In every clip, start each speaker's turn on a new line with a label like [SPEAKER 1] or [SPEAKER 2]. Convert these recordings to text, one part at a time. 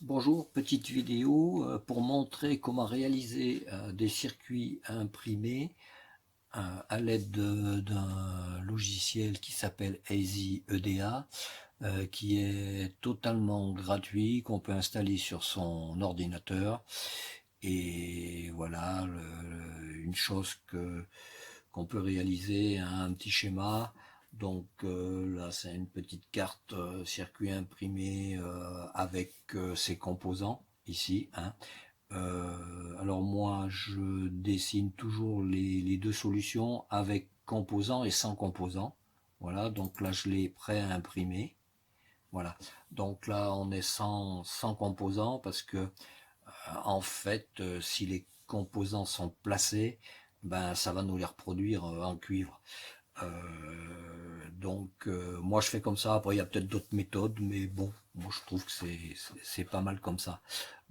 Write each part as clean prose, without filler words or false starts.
[SPEAKER 1] Bonjour, petite vidéo pour montrer comment réaliser des circuits imprimés à l'aide d'un logiciel qui s'appelle Easy EDA, qui est totalement gratuit, qu'on peut installer sur son ordinateur. Et voilà, une chose qu'on peut réaliser, un petit schéma. Donc là, c'est une petite carte circuit imprimé avec ses composants ici, hein. Alors moi, je dessine toujours les deux solutions avec composants et sans composants. Voilà, donc là, je l'ai prêt à imprimer. Voilà, donc là, on est sans composants parce que en fait, si les composants sont placés, ben ça va nous les reproduire en cuivre. Moi je fais comme ça. Après il y a peut-être d'autres méthodes, mais bon, moi je trouve que c'est pas mal comme ça.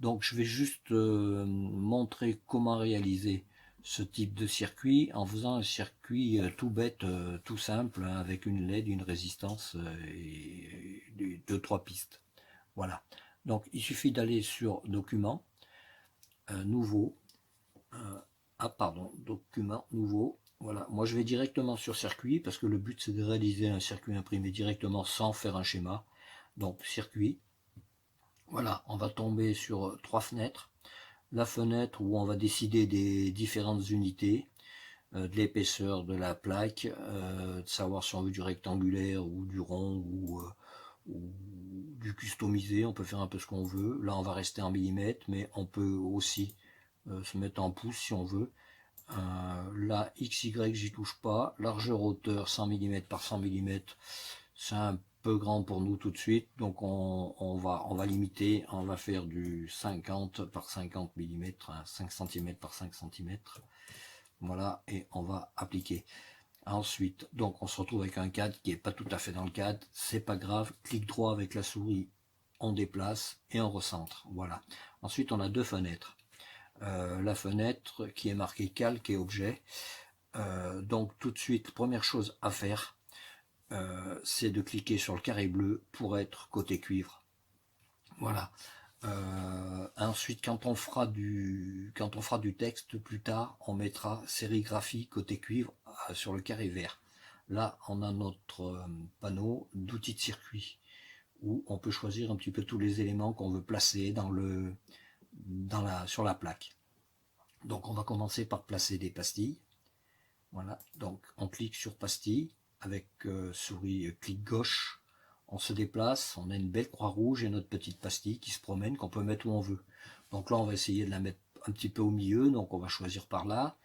[SPEAKER 1] Donc je vais juste montrer comment réaliser ce type de circuit en faisant un circuit tout bête, tout simple, hein, avec une LED, une résistance et deux trois pistes. Voilà. Donc il suffit d'aller sur document, nouveau, pardon, document nouveau. Voilà, moi je vais directement sur circuit parce que le but c'est de réaliser un circuit imprimé directement sans faire un schéma. Donc circuit, voilà, on va tomber sur trois fenêtres. La fenêtre où on va décider des différentes unités, de l'épaisseur de la plaque, de savoir si on veut du rectangulaire ou du rond ou du customisé, on peut faire un peu ce qu'on veut. Là on va rester en millimètres, mais on peut aussi se mettre en pouces si on veut. La XY, j'y touche pas. Largeur hauteur 100 mm par 100 mm, c'est un peu grand pour nous tout de suite. Donc on va limiter, on va faire du 50 par 50 mm, 5 cm par 5 cm. Voilà, et on va appliquer. Ensuite, donc on se retrouve avec un cadre qui n'est pas tout à fait dans le cadre. C'est pas grave, clic droit avec la souris, on déplace et on recentre. Voilà. Ensuite, on a deux fenêtres. La fenêtre qui est marquée calque et objet. Donc tout de suite, première chose à faire, c'est de cliquer sur le carré bleu pour être côté cuivre. Voilà. Ensuite, quand on fera du texte plus tard, on mettra sérigraphie côté cuivre sur le carré vert. Là, on a notre panneau d'outils de circuit où on peut choisir un petit peu tous les éléments qu'on veut placer sur la plaque. Donc, on va commencer par placer des pastilles. Voilà, donc on clique sur pastille avec souris clic gauche, on se déplace, on a une belle croix rouge et notre petite pastille qui se promène, qu'on peut mettre où on veut. Donc là on va essayer de la mettre un petit peu au milieu, donc on va choisir par là,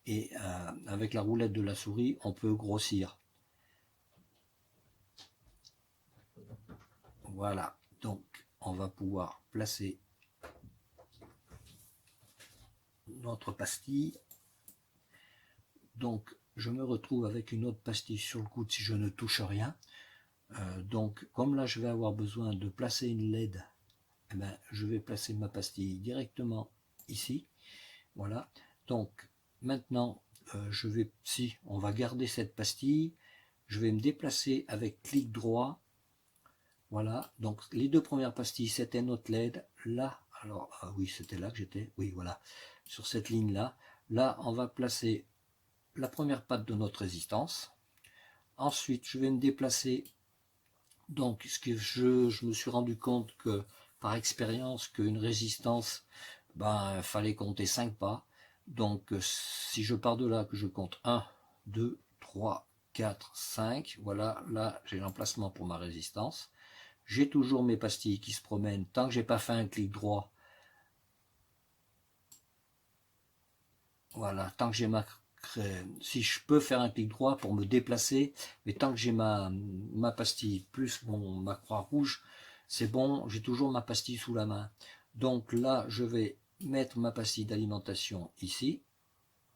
[SPEAKER 1] et avec la roulette de la souris on peut grossir. Voilà, donc on va pouvoir placer notre pastille. Donc je me retrouve avec une autre pastille sur le coude si je ne touche rien. Donc comme là je vais avoir besoin de placer une LED, eh ben, je vais placer ma pastille directement ici. Voilà. Donc maintenant, si on va garder cette pastille, je vais me déplacer avec clic droit. Voilà. Donc les deux premières pastilles, c'était notre LED. Là, alors oui, c'était là que j'étais. Oui, voilà. Sur cette ligne là. Là, on va placer la première patte de notre résistance. Ensuite, je vais me déplacer. Donc, ce que je me suis rendu compte que par expérience qu'une résistance, ben, fallait compter 5 pas. Donc, si je pars de là, que je compte 1, 2, 3, 4, 5, voilà, là, j'ai l'emplacement pour ma résistance. J'ai toujours mes pastilles qui se promènent. Tant que j'ai pas fait un clic droit, voilà, tant que j'ai si je peux faire un clic droit pour me déplacer, mais tant que j'ai ma pastille plus ma croix rouge, c'est bon, j'ai toujours ma pastille sous la main. Donc là, je vais mettre ma pastille d'alimentation ici.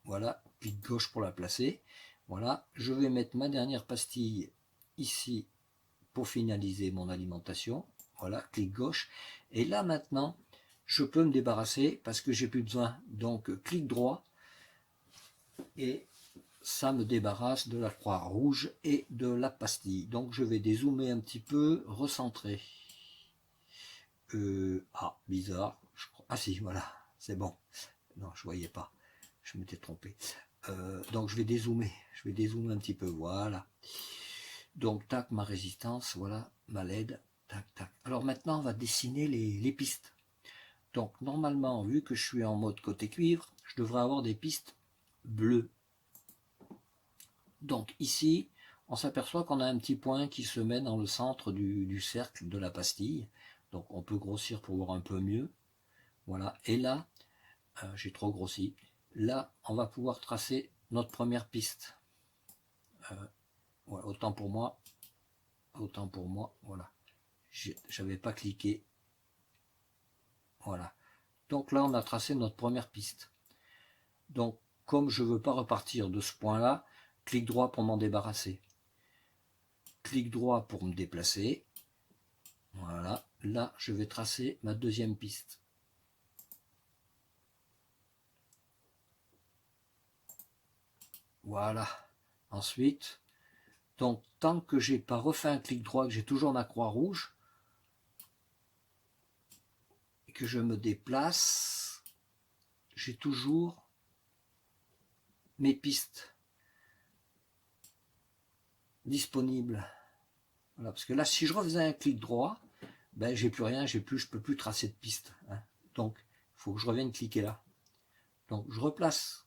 [SPEAKER 1] Voilà, clic gauche pour la placer. Voilà, je vais mettre ma dernière pastille ici pour finaliser mon alimentation. Voilà, clic gauche. Et là maintenant, je peux me débarrasser parce que j'ai plus besoin. Donc clic droit et ça me débarrasse de la croix rouge et de la pastille. Donc je vais dézoomer un petit peu, recentrer. Ah, bizarre. Je crois. Ah si, voilà, c'est bon. Non, je voyais pas. Je m'étais trompé. Donc je vais dézoomer. Je vais dézoomer un petit peu. Voilà. Donc tac, ma résistance, voilà, ma LED. Tac, tac. Alors maintenant, on va dessiner les pistes. Donc normalement, vu que je suis en mode côté cuivre, je devrais avoir des pistes bleues. Donc ici, on s'aperçoit qu'on a un petit point qui se met dans le centre du cercle de la pastille. Donc on peut grossir pour voir un peu mieux. Voilà. Et là, j'ai trop grossi. Là, on va pouvoir tracer notre première piste. Ouais, autant pour moi. Autant pour moi. Voilà. J'avais pas cliqué. Voilà. Donc là, on a tracé notre première piste. Donc, comme je ne veux pas repartir de ce point-là, clic droit pour m'en débarrasser. Clic droit pour me déplacer. Voilà. Là, je vais tracer ma deuxième piste. Voilà. Ensuite, donc tant que j'ai pas refait un clic droit, que j'ai toujours ma croix rouge, et que je me déplace, j'ai toujours mes pistes disponibles. Voilà, parce que là, si je refaisais un clic droit, ben j'ai plus rien, je peux plus tracer de piste. Hein. Donc, il faut que je revienne cliquer là. Donc, je replace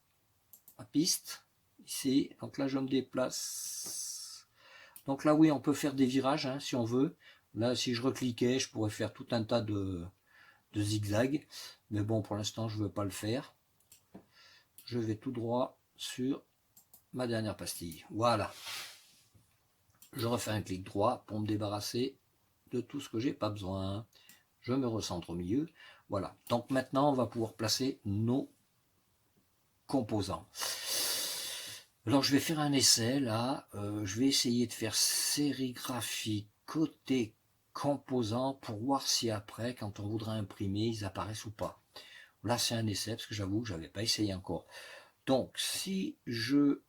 [SPEAKER 1] ma piste ici. Donc là, je me déplace. Donc là, oui, on peut faire des virages hein, si on veut. Là, si je recliquais, je pourrais faire tout un tas de zigzags. Mais bon, pour l'instant, je ne veux pas le faire. Je vais tout droit sur ma dernière pastille. Voilà. Je refais un clic droit pour me débarrasser de tout ce que j'ai pas besoin. Je me recentre au milieu. Voilà. Donc maintenant, on va pouvoir placer nos composants. Alors je vais faire un essai là. Je vais essayer de faire sérigraphie côté composants pour voir si après, quand on voudra imprimer, ils apparaissent ou pas. Là, c'est un essai parce que j'avoue que je n'avais pas essayé encore. Donc, si je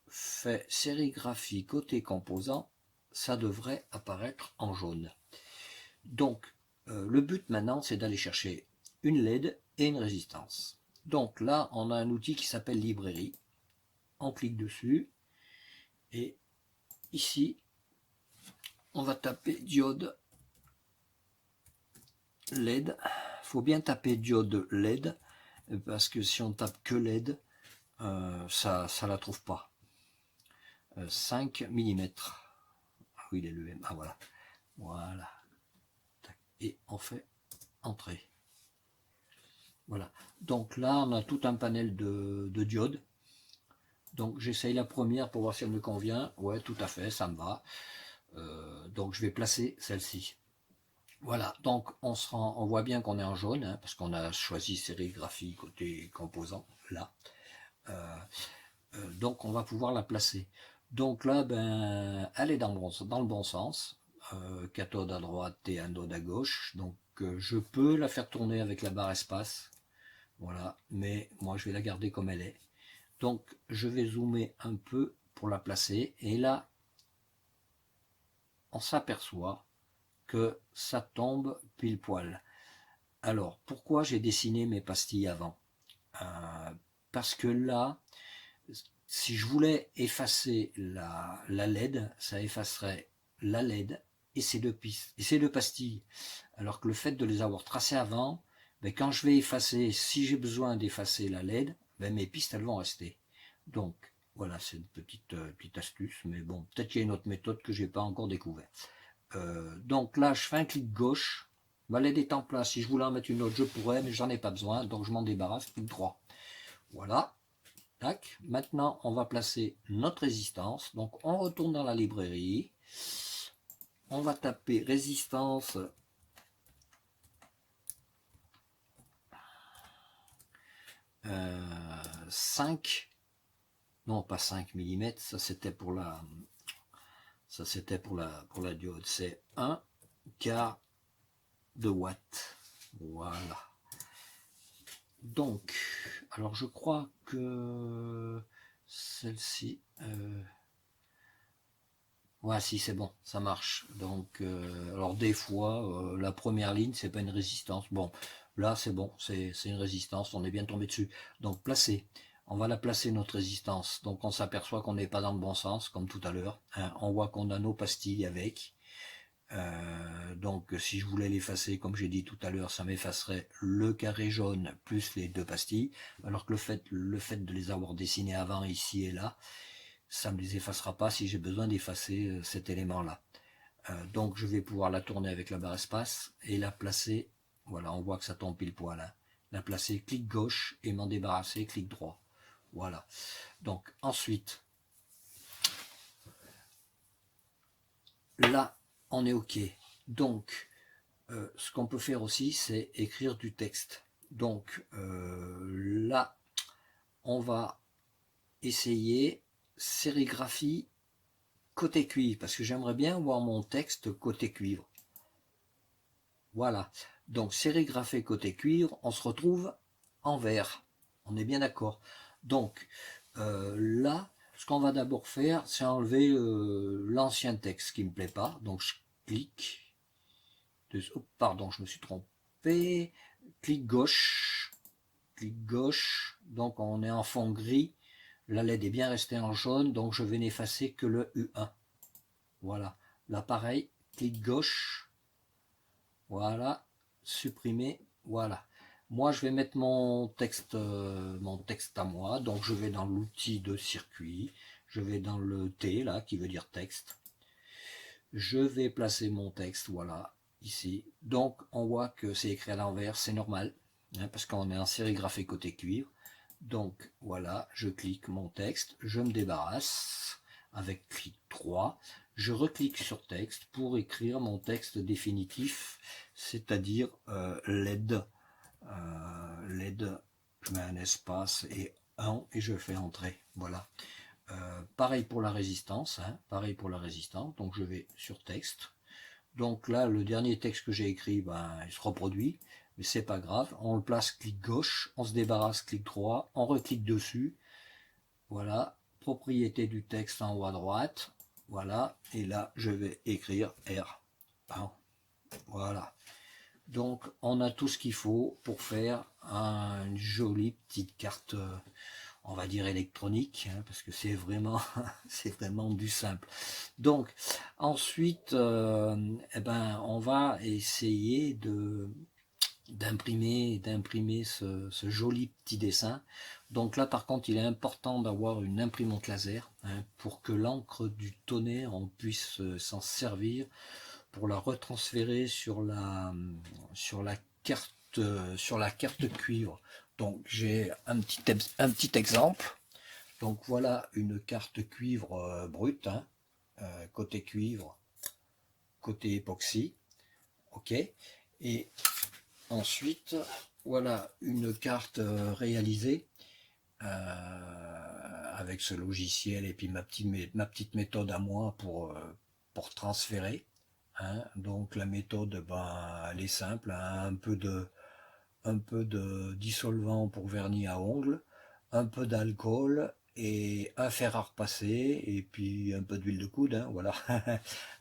[SPEAKER 1] fais sérigraphie côté composant, ça devrait apparaître en jaune. Donc, le but maintenant, c'est d'aller chercher une LED et une résistance. Donc là, on a un outil qui s'appelle librairie. On clique dessus. Et ici, on va taper diode LED. Il faut bien taper diode LED, parce que si on tape que LED, ça ne la trouve pas. 5 mm. Ah oui, il est le M. Ah voilà. Voilà. Et on fait entrer. Voilà. Donc là, on a tout un panel de diodes. Donc j'essaye la première pour voir si elle me convient. Ouais, tout à fait, ça me va. Donc je vais placer celle-ci. Voilà, donc on voit bien qu'on est en jaune, hein, parce qu'on a choisi sérigraphie côté composant, là. Donc on va pouvoir la placer. Donc là, ben, elle est dans le bon sens. Cathode à droite et anode à gauche. Donc je peux la faire tourner avec la barre espace. Voilà, mais moi je vais la garder comme elle est. Donc je vais zoomer un peu pour la placer. Et là, on s'aperçoit que ça tombe pile poil. Alors, pourquoi j'ai dessiné mes pastilles avant? Parce que là, si je voulais effacer la LED, ça effacerait la LED et ces deux pistes, et ces deux pastilles. Alors que le fait de les avoir tracées avant, ben quand je vais effacer, si j'ai besoin d'effacer la LED, ben mes pistes elles vont rester. Donc voilà, c'est une petite astuce, mais bon, peut-être qu'il y a une autre méthode que j'ai pas encore découvert. Donc là, je fais un clic gauche, ma LED est en place. Si je voulais en mettre une autre, je pourrais, mais j'en ai pas besoin, donc je m'en débarrasse. Clic droit. Voilà. Tac. Maintenant, on va placer notre résistance. Donc, on retourne dans la librairie. On va taper résistance. Euh, 5. Non, pas 5 mm. Ça, c'était pour la diode. C'est 1 quart de watt. Voilà. Donc, alors je crois que celle-ci, Voici, c'est bon, ça marche. Donc, alors des fois, la première ligne, c'est pas une résistance. Bon, là, c'est bon, c'est une résistance, on est bien tombé dessus. Donc, placer. On va la placer, notre résistance. Donc, on s'aperçoit qu'on n'est pas dans le bon sens, comme tout à l'heure. Hein. On voit qu'on a nos pastilles avec. Donc, si je voulais l'effacer, comme j'ai dit tout à l'heure, ça m'effacerait le carré jaune plus les deux pastilles. Alors que le fait de les avoir dessinés avant, ici et là, ça ne me les effacera pas si j'ai besoin d'effacer cet élément-là. Donc je vais pouvoir la tourner avec la barre espace et la placer, voilà, on voit que ça tombe pile poil, hein. La placer clic gauche et m'en débarrasser clic droit. Voilà. Donc ensuite, là, on est OK. Donc, ce qu'on peut faire aussi, c'est écrire du texte. Donc là, on va essayer sérigraphie côté cuivre, parce que j'aimerais bien voir mon texte côté cuivre. Voilà. Donc sérigraphé côté cuivre, on se retrouve en vert. On est bien d'accord. Donc là, ce qu'on va d'abord faire, c'est enlever l'ancien texte qui ne me plaît pas. Donc je clique. Oh, pardon, je me suis trompé. Clic gauche. Clic gauche. Donc on est en fond gris. La LED est bien restée en jaune, donc je vais n'effacer que le U1. Voilà. Là pareil, clic gauche. Voilà, supprimer, voilà. Moi, je vais mettre mon texte à moi. Donc, je vais dans l'outil de circuit. Je vais dans le T, là, qui veut dire texte. Je vais placer mon texte, voilà, ici. Donc, on voit que c'est écrit à l'envers, c'est normal, hein, parce qu'on est en sérigraphie côté cuivre. Donc, voilà, je clique mon texte, je me débarrasse avec clic 3. Je reclique sur texte pour écrire mon texte définitif, c'est-à-dire LED. LED, je mets un espace et 1 et je fais entrer. Voilà. Pareil pour la résistance, hein, pareil pour la résistance. Donc je vais sur texte. Donc là, le dernier texte que j'ai écrit, ben, il se reproduit, mais c'est pas grave. On le place clic gauche, on se débarrasse clic droit, on reclique dessus. Voilà, propriété du texte en haut à droite. Voilà, et là, je vais écrire R1. Voilà. Donc, on a tout ce qu'il faut pour faire une jolie petite carte, on va dire électronique, hein, parce que c'est vraiment, c'est vraiment du simple. Donc, ensuite, eh ben, on va essayer d'imprimer ce joli petit dessin. Donc là, par contre, il est important d'avoir une imprimante laser, hein, pour que l'encre du tonnerre, on puisse s'en servir pour la retransférer sur la carte cuivre. Donc j'ai un petit exemple. Donc voilà une carte cuivre brute, hein, côté cuivre, côté époxy. OK. Et ensuite, voilà une carte réalisée avec ce logiciel et puis ma petite méthode à moi pour transférer. Hein. Donc la méthode, ben, elle est simple, hein. Un peu de dissolvant pour vernis à ongles, un peu d'alcool et un fer à repasser et puis un peu d'huile de coude, hein, voilà.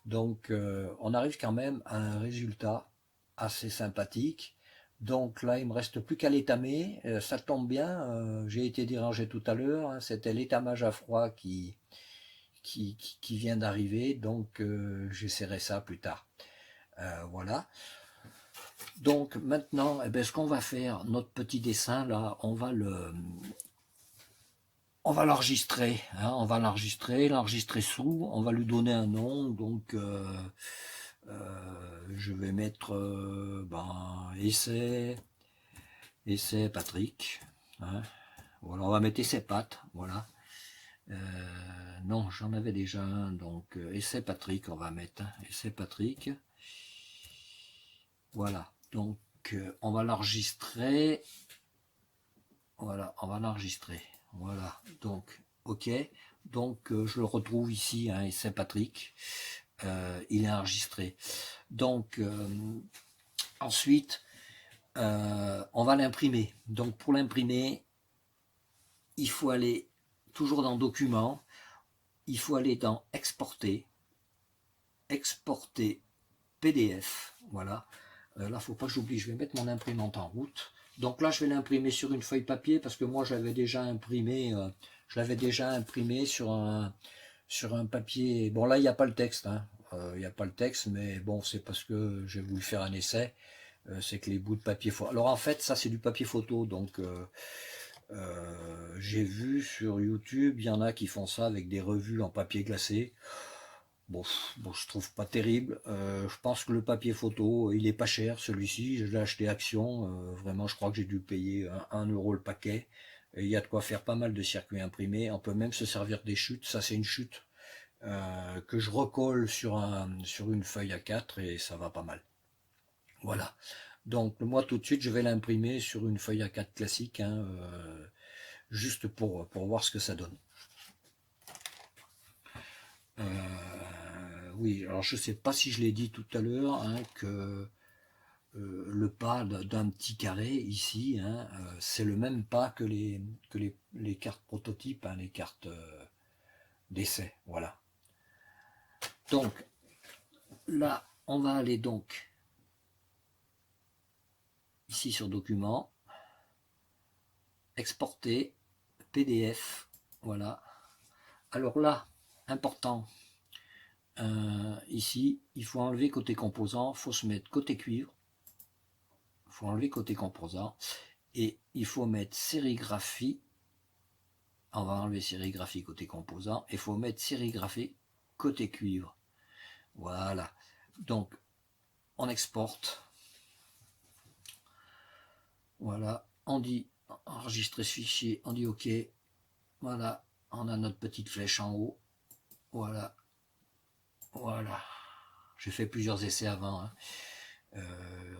[SPEAKER 1] Donc on arrive quand même à un résultat assez sympathique. Donc là, il me reste plus qu'à l'étamer. Ça tombe bien, j'ai été dérangé tout à l'heure, hein, c'était l'étamage à froid qui vient d'arriver, donc j'essaierai ça plus tard. Voilà. Donc maintenant, eh ben, ce qu'on va faire, notre petit dessin là, on va l'enregistrer, hein, l'enregistrer sous, on va lui donner un nom, donc je vais mettre essai Patrick, hein, voilà, on va mettre essai Pat, voilà. Non, j'en avais déjà un, donc essai Patrick, on va mettre, hein, essai Patrick, voilà, donc on va l'enregistrer, voilà, on va l'enregistrer, voilà, donc ok, donc je le retrouve ici, hein, essai Patrick, il est enregistré. Donc ensuite on va l'imprimer. Donc pour l'imprimer, il faut aller toujours dans Documents, il faut aller dans Exporter. exporter PDF, voilà. Là, faut pas que j'oublie, je vais mettre mon imprimante en route. Donc là, je vais l'imprimer sur une feuille papier parce que moi, j'avais déjà imprimé, je l'avais déjà imprimé sur un papier. Bon, là, il n'y a pas le texte, hein. Il n'y a pas le texte, mais bon, c'est parce que j'ai voulu faire un essai. C'est que les bouts de papier photo. Alors en fait, ça c'est du papier photo, donc j'ai vu sur YouTube, il y en a qui font ça avec des revues en papier glacé. Bon, je trouve pas terrible. Je pense que le papier photo, il est pas cher celui-ci. Je l'ai acheté Action. Vraiment, je crois que j'ai dû payer 1 euro le paquet. Et il y a de quoi faire pas mal de circuits imprimés. On peut même se servir des chutes. Ça, c'est une chute que je recolle sur une feuille A4 et ça va pas mal. Voilà. Donc moi tout de suite je vais l'imprimer sur une feuille A4 classique, hein, juste pour voir ce que ça donne. Oui, alors je sais pas si je l'ai dit tout à l'heure, hein, que le pas d'un petit carré ici, hein, c'est le même pas que les cartes prototypes, hein, les cartes d'essai. Voilà. Donc là, on va aller donc ici sur document, exporter, PDF, voilà. Alors là, important, ici, il faut enlever côté composant, il faut se mettre côté cuivre, il faut enlever côté composant, et il faut mettre sérigraphie, on va enlever sérigraphie côté composant, et il faut mettre sérigraphie côté cuivre. Voilà, donc on exporte, voilà, on dit enregistrer ce fichier, on dit OK, voilà, on a notre petite flèche en haut, voilà, voilà, j'ai fait plusieurs essais avant, hein.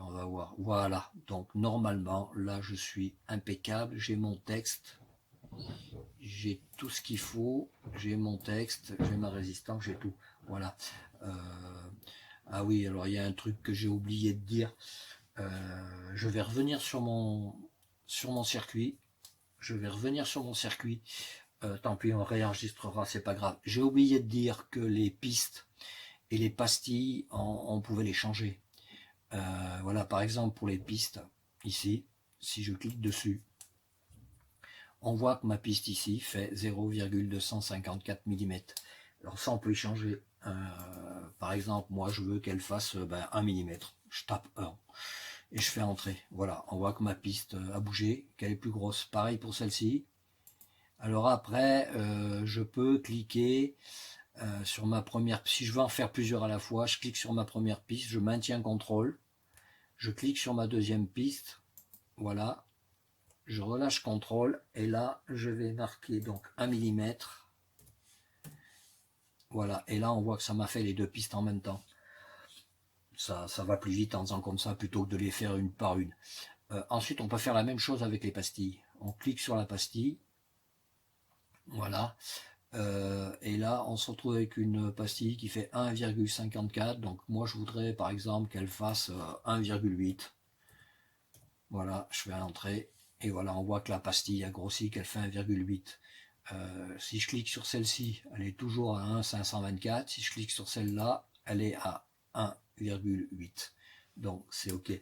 [SPEAKER 1] On va voir, voilà, donc normalement là je suis impeccable, j'ai mon texte, j'ai tout ce qu'il faut, j'ai mon texte, j'ai ma résistance, j'ai tout, voilà. Ah oui, alors il y a un truc que j'ai oublié de dire, je vais revenir sur mon circuit, tant pis on réenregistrera, c'est pas grave. J'ai oublié de dire que les pistes et les pastilles, on pouvait les changer. Voilà, par exemple pour les pistes, ici, si je clique dessus, on voit que ma piste ici fait 0,254 mm. Alors ça, on peut y changer. Par exemple, moi, je veux qu'elle fasse 1 mm. Je tape 1 et je fais entrer. Voilà, on voit que ma piste a bougé, qu'elle est plus grosse. Pareil pour celle-ci. Alors après, je peux cliquer sur ma première. Si je veux en faire plusieurs à la fois, je clique sur ma première piste, je maintiens contrôle. Je clique sur ma deuxième piste, voilà, je relâche contrôle et là je vais marquer donc 1 mm, voilà, et là on voit que ça m'a fait les deux pistes en même temps. Ça va plus vite en faisant comme ça plutôt que de les faire une par une. Ensuite on peut faire la même chose avec les pastilles. On clique sur la pastille, voilà, et là on se retrouve avec une pastille qui fait 1,54, donc moi je voudrais par exemple qu'elle fasse 1,8. Voilà, je fais entrer et voilà, on voit que la pastille a grossi, qu'elle fait 1,8. Si je clique sur celle-ci, elle est toujours à 1,524. Si je clique sur celle-là, elle est à 1,8. Donc c'est OK.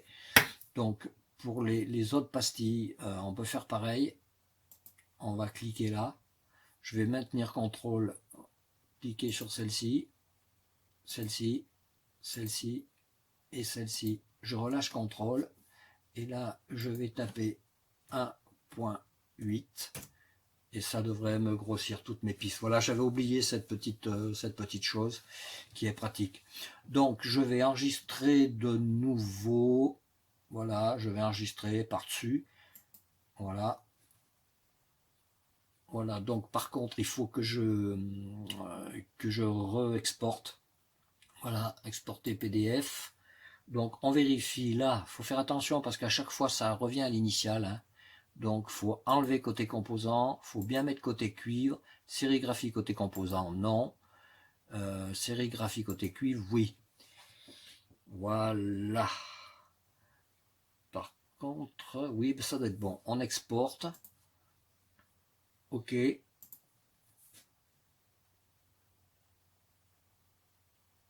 [SPEAKER 1] Donc pour les autres pastilles, on peut faire pareil. On va cliquer là. Je vais maintenir contrôle, cliquer sur celle-ci, celle-ci, celle-ci et celle-ci. Je relâche contrôle. Et là, je vais taper 1.8 et ça devrait me grossir toutes mes pistes. Voilà, j'avais oublié cette petite chose qui est pratique. Donc, je vais enregistrer de nouveau. Voilà, je vais enregistrer par-dessus. Voilà. Voilà, donc par contre, il faut que je re-exporte. Voilà, exporter PDF. Donc on vérifie là, il faut faire attention parce qu'à chaque fois ça revient à l'initial, hein. Donc il faut enlever côté composant, il faut bien mettre côté cuivre, sérigraphie côté composant, non, sérigraphie côté cuivre, oui. Voilà. Par contre, oui, ça doit être bon. On exporte. OK.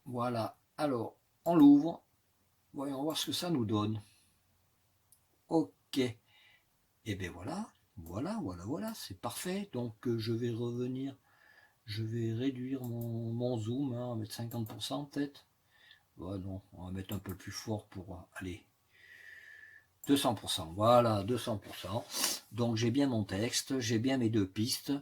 [SPEAKER 1] Voilà. Alors, on l'ouvre. Voyons voir ce que ça nous donne. Ok. Et bien voilà, c'est parfait. Donc je vais revenir, je vais réduire mon zoom, hein, on va mettre 50% peut-être. Ouais, non, on va mettre un peu plus fort pour aller 200%. Voilà, 200%. Donc j'ai bien mon texte, j'ai bien mes deux pistes.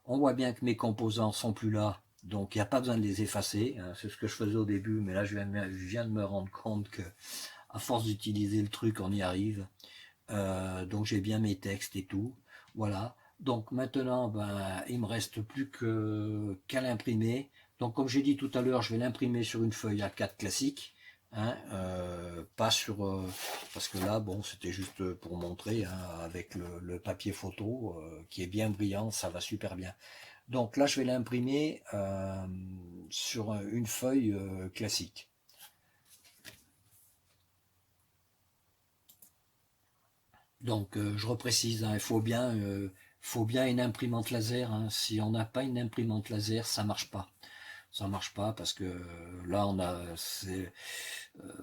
[SPEAKER 1] On voit bien que mes composants sont plus là, donc il n'y a pas besoin de les effacer. Hein. C'est ce que je faisais au début, mais là je viens de me rendre compte que à force d'utiliser le truc, on y arrive. Donc j'ai bien mes textes et tout. Voilà. Donc maintenant, ben, il me reste plus qu'à l'imprimer. Donc comme j'ai dit tout à l'heure, je vais l'imprimer sur une feuille A4 classique. Hein, pas sur parce que là bon c'était juste pour montrer hein, avec le papier photo qui est bien brillant, ça va super bien. Donc là je vais l'imprimer sur une feuille classique. Donc je reprécise, hein, il faut bien une imprimante laser. Hein. Si on n'a pas une imprimante laser, ça marche pas. Ça marche pas parce que là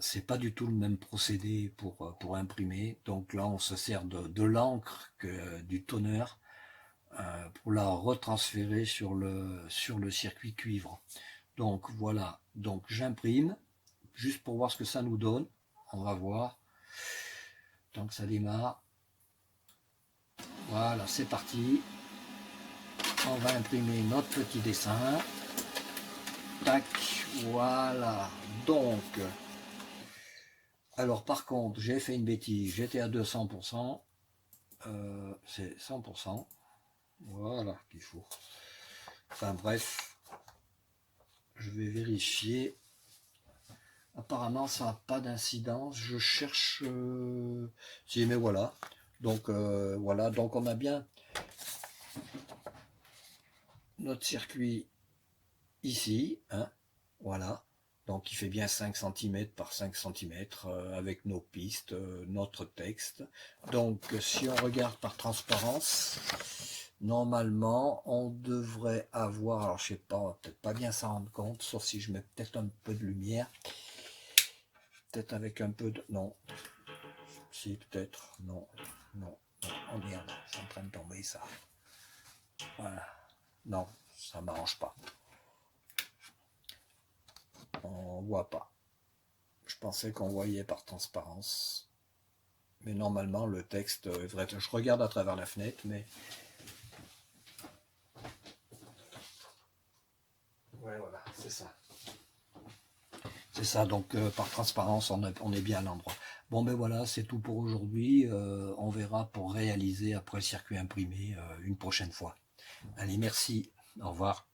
[SPEAKER 1] c'est pas du tout le même procédé pour imprimer. Donc là on se sert de l'encre que du toner pour la retransférer sur le circuit cuivre. Donc voilà, donc j'imprime juste pour voir ce que ça nous donne. On va voir. Donc ça démarre. Voilà, c'est parti. On va imprimer notre petit dessin. Tac, voilà. Donc, alors par contre, j'ai fait une bêtise. J'étais à 200%. C'est 100%. Voilà qu'il faut. Enfin bref, je vais vérifier. Apparemment, ça n'a pas d'incidence. Je cherche... Si, mais voilà. Donc, voilà. Donc, on a bien notre circuit ici. Hein, voilà. Donc, il fait bien 5 cm par 5 cm avec nos pistes, notre texte. Donc, si on regarde par transparence, normalement, on devrait avoir... Alors, je sais pas, on va peut-être pas bien s'en rendre compte, sauf si je mets peut-être un peu de lumière. Peut-être avec un peu de... Non. Si, peut-être. Non. Non. Oh merde, c'est en train de tomber ça. Voilà. Non, ça m'arrange pas. On voit pas. Je pensais qu'on voyait par transparence. Mais normalement, le texte devrait être... Je regarde à travers la fenêtre, mais... Ouais, voilà, c'est ça. C'est ça, donc par transparence, on est bien à l'endroit. Bon, ben voilà, c'est tout pour aujourd'hui. On verra pour réaliser après le circuit imprimé une prochaine fois. Allez, merci. Au revoir.